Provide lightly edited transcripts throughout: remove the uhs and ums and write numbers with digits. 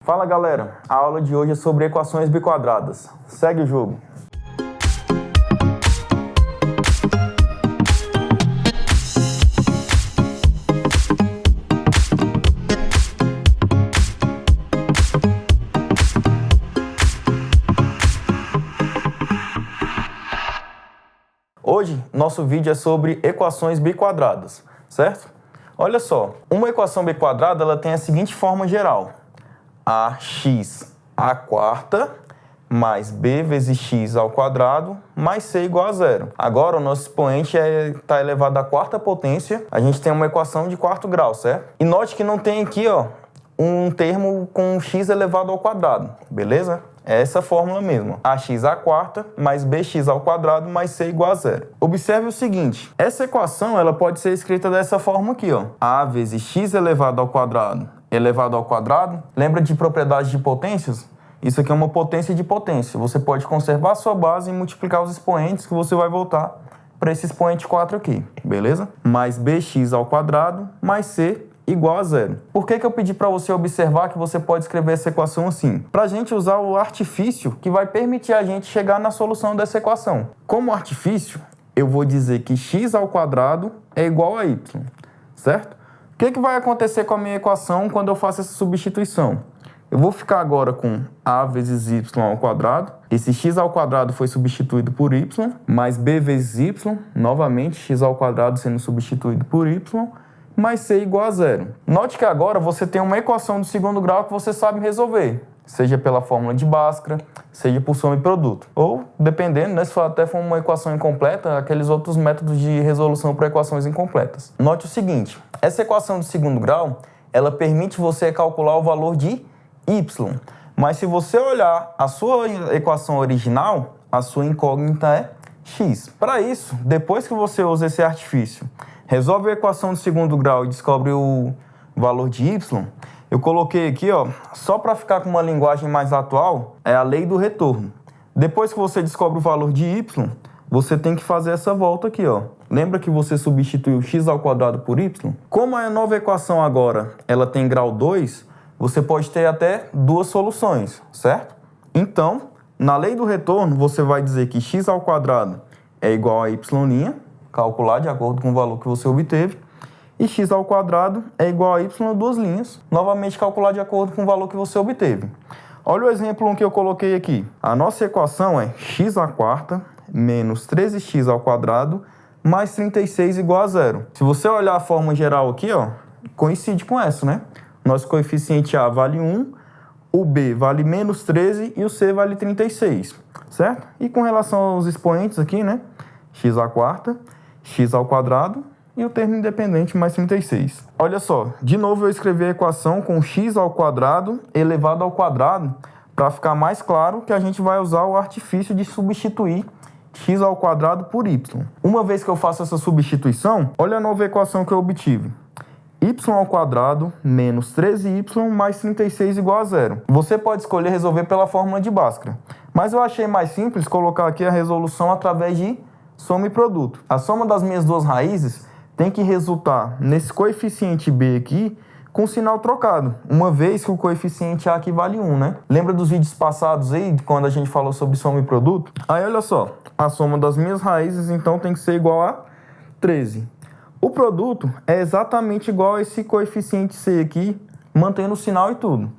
Fala galera, a aula de hoje é sobre equações biquadradas. Segue o jogo. Hoje, nosso vídeo é sobre equações biquadradas, certo? Olha só, uma equação biquadrada ela tem a seguinte forma geral. Ax à quarta mais b vezes x ao quadrado mais c igual a zero. Agora, o nosso expoente está elevado à quarta potência. A gente tem uma equação de quarto grau, certo? E note que não tem aqui, um termo com x elevado ao quadrado, beleza? É essa fórmula mesmo. Ax à quarta mais bx ao quadrado mais c igual a zero. Observe o seguinte. Essa equação ela pode ser escrita dessa forma aqui. A vezes x elevado ao quadrado elevado ao quadrado. Lembra de propriedade de potências? Isso aqui é uma potência de potência. Você pode conservar a sua base e multiplicar os expoentes que você vai voltar para esse expoente 4 aqui. Beleza? Mais bx ao quadrado mais c igual a zero. Por que eu pedi para você observar que você pode escrever essa equação assim? Para a gente usar o artifício que vai permitir a gente chegar na solução dessa equação. Como artifício, eu vou dizer que x ao quadrado é igual a y, certo? O que vai acontecer com a minha equação quando eu faço essa substituição? Eu vou ficar agora com a vezes y ao quadrado. Esse x ao quadrado foi substituído por y, mais b vezes y, novamente x ao quadrado sendo substituído por y, mais c igual a zero. Note que agora você tem uma equação do segundo grau que você sabe resolver, seja pela fórmula de Bhaskara, seja por soma e produto. Ou, dependendo, né, se for até for uma equação incompleta, aqueles outros métodos de resolução para equações incompletas. Note o seguinte, essa equação do segundo grau, ela permite você calcular o valor de y. Mas se você olhar a sua equação original, a sua incógnita é x. Para isso, depois que você usa esse artifício, resolve a equação do segundo grau e descobre o valor de y, eu coloquei aqui, só para ficar com uma linguagem mais atual, é a lei do retorno. Depois que você descobre o valor de y, você tem que fazer essa volta aqui, Lembra que você substituiu x ao quadrado por y? Como a nova equação agora ela tem grau 2, você pode ter até duas soluções, certo? Então, na lei do retorno, você vai dizer que x ao quadrado é igual a y', calcular de acordo com o valor que você obteve, e x ao quadrado é igual a y duas linhas, novamente calcular de acordo com o valor que você obteve. Olha o exemplo 1 que eu coloquei aqui. A nossa equação é x à quarta menos 13x ao quadrado mais 36 igual a zero. Se você olhar a forma geral aqui, coincide com essa, né? Nosso coeficiente A vale 1, o B vale menos 13 e o C vale 36, certo? E com relação aos expoentes aqui, né? X à quarta, x ao quadrado e o termo independente mais 36. Olha só, de novo eu escrevi a equação com x ao quadrado elevado ao quadrado para ficar mais claro que a gente vai usar o artifício de substituir x ao quadrado por y. Uma vez que eu faço essa substituição, olha a nova equação que eu obtive. Y ao quadrado menos 13y mais 36 igual a zero. Você pode escolher resolver pela fórmula de Bhaskara, mas eu achei mais simples colocar aqui a resolução através de soma e produto. A soma das minhas duas raízes tem que resultar nesse coeficiente b aqui com sinal trocado, uma vez que o coeficiente a aqui vale 1, né? Lembra dos vídeos passados aí, quando a gente falou sobre soma e produto? Aí olha só, a soma das minhas raízes então tem que ser igual a 13. O produto é exatamente igual a esse coeficiente c aqui, mantendo o sinal e tudo.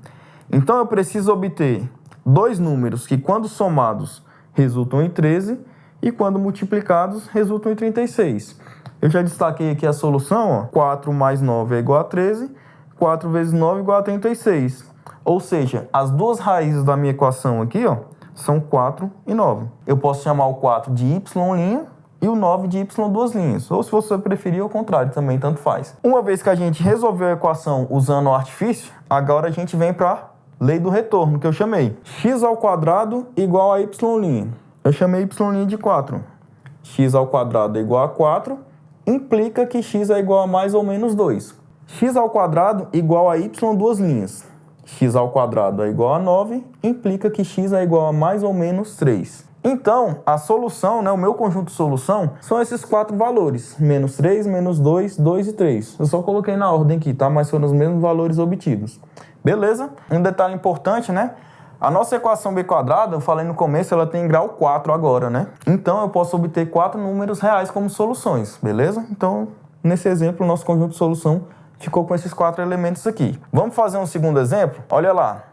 Então eu preciso obter dois números que quando somados resultam em 13 e quando multiplicados resultam em 36. Eu já destaquei aqui a solução, 4 mais 9 é igual a 13, 4 vezes 9 é igual a 36. Ou seja, as duas raízes da minha equação aqui, são 4 e 9. Eu posso chamar o 4 de y' e o 9 de y duas linhas. Ou se você preferir, o contrário também, tanto faz. Uma vez que a gente resolveu a equação usando o artifício, agora a gente vem para a lei do retorno, que eu chamei. X ao quadrado igual a y'. Eu chamei y' de 4. X ao quadrado é igual a 4, implica que x é igual a mais ou menos 2. X ao quadrado igual a y duas linhas. X ao quadrado é igual a 9, implica que x é igual a mais ou menos 3. Então, a solução, o meu conjunto de solução, são esses quatro valores. Menos 3, menos 2, 2 e 3. Eu só coloquei na ordem aqui, tá? Mas foram os mesmos valores obtidos. Beleza? Um detalhe importante, né? A nossa equação b quadrada, eu falei no começo, ela tem grau 4 agora, né? Então, eu posso obter 4 números reais como soluções, beleza? Então, nesse exemplo, o nosso conjunto de solução ficou com esses 4 elementos aqui. Vamos fazer um segundo exemplo? Olha lá.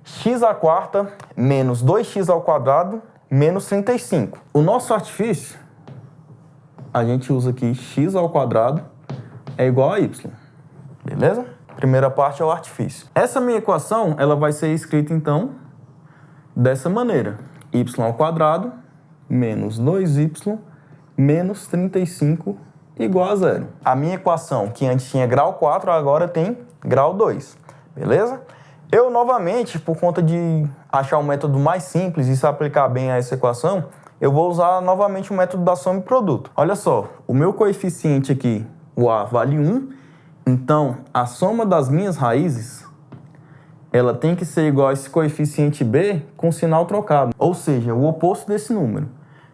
X à quarta menos 2x ao quadrado menos 35. O nosso artifício, a gente usa aqui x ao quadrado é igual a y. Beleza? Primeira parte é o artifício. Essa minha equação, ela vai ser escrita, então, dessa maneira. Y ao quadrado menos 2y menos 35 igual a zero. A minha equação, que antes tinha grau 4, agora tem grau 2. Beleza? Eu, novamente, por conta de achar um método mais simples e se aplicar bem a essa equação, eu vou usar novamente o método da soma e produto. Olha só, o meu coeficiente aqui, o a, vale 1. Então, a soma das minhas raízes, ela tem que ser igual a esse coeficiente b com sinal trocado. Ou seja, o oposto desse número.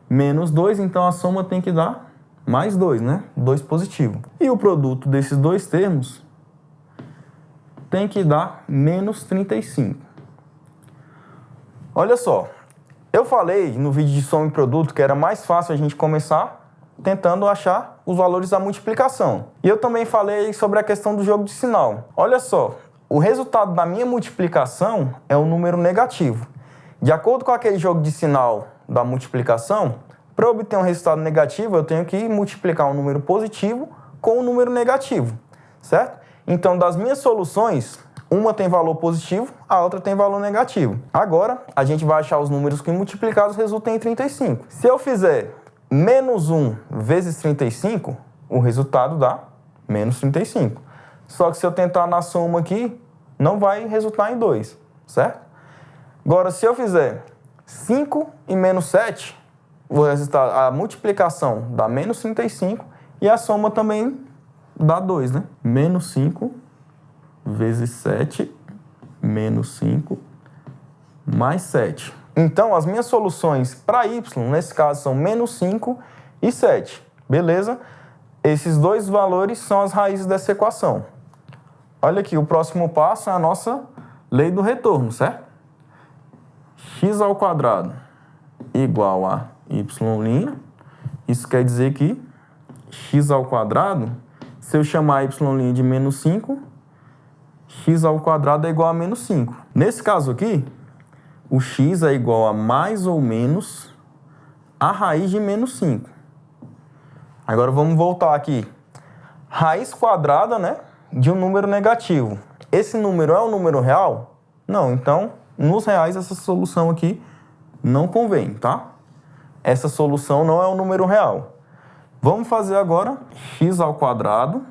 Menos 2, então a soma tem que dar mais 2, né? 2 positivo. E o produto desses dois termos tem que dar menos 35. Olha só, eu falei no vídeo de soma e produto que era mais fácil a gente começar tentando achar os valores da multiplicação. E eu também falei sobre a questão do jogo de sinal. Olha só, o resultado da minha multiplicação é um número negativo. De acordo com aquele jogo de sinal da multiplicação, para obter um resultado negativo, eu tenho que multiplicar um número positivo com um número negativo, certo? Então, das minhas soluções, uma tem valor positivo, a outra tem valor negativo. Agora, a gente vai achar os números que multiplicados resultam em 35. Se eu fizer menos 1 vezes 35, o resultado dá menos 35. Só que se eu tentar na soma aqui, não vai resultar em 2, certo? Agora, se eu fizer 5 e menos 7, o resultado, a multiplicação dá menos 35 e a soma também dá 2, né? Menos 5 vezes 7, menos 5, mais 7. Então, as minhas soluções para y, nesse caso, são menos 5 e 7. Beleza? Esses dois valores são as raízes dessa equação. Olha aqui, o próximo passo é a nossa lei do retorno, certo? X ao quadrado igual a y'. Isso quer dizer que x ao quadrado, se eu chamar y' de menos 5, x ao quadrado é igual a menos 5. Nesse caso aqui, o x é igual a mais ou menos a raiz de menos 5. Agora vamos voltar aqui. Raiz quadrada, né, de um número negativo. Esse número é um número real? Não, então, nos reais, essa solução aqui não convém, tá? Essa solução não é um número real. Vamos fazer agora x ao quadrado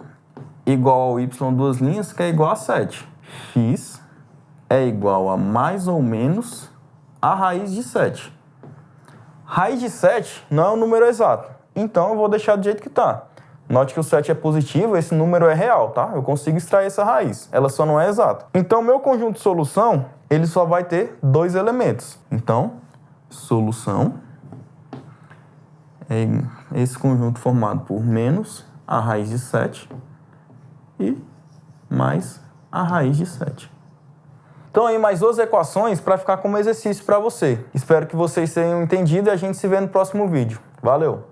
igual ao y duas linhas, que é igual a 7. X é igual a mais ou menos a raiz de 7. Raiz de 7 não é um número exato, então eu vou deixar do jeito que está. Note que o 7 é positivo, esse número é real, tá? Eu consigo extrair essa raiz, ela só não é exata. Então, meu conjunto de solução, ele só vai ter dois elementos. Então, solução é esse conjunto formado por menos a raiz de 7 e mais a raiz de 7. Então, aí mais duas equações para ficar como exercício para você. Espero que vocês tenham entendido e a gente se vê no próximo vídeo. Valeu!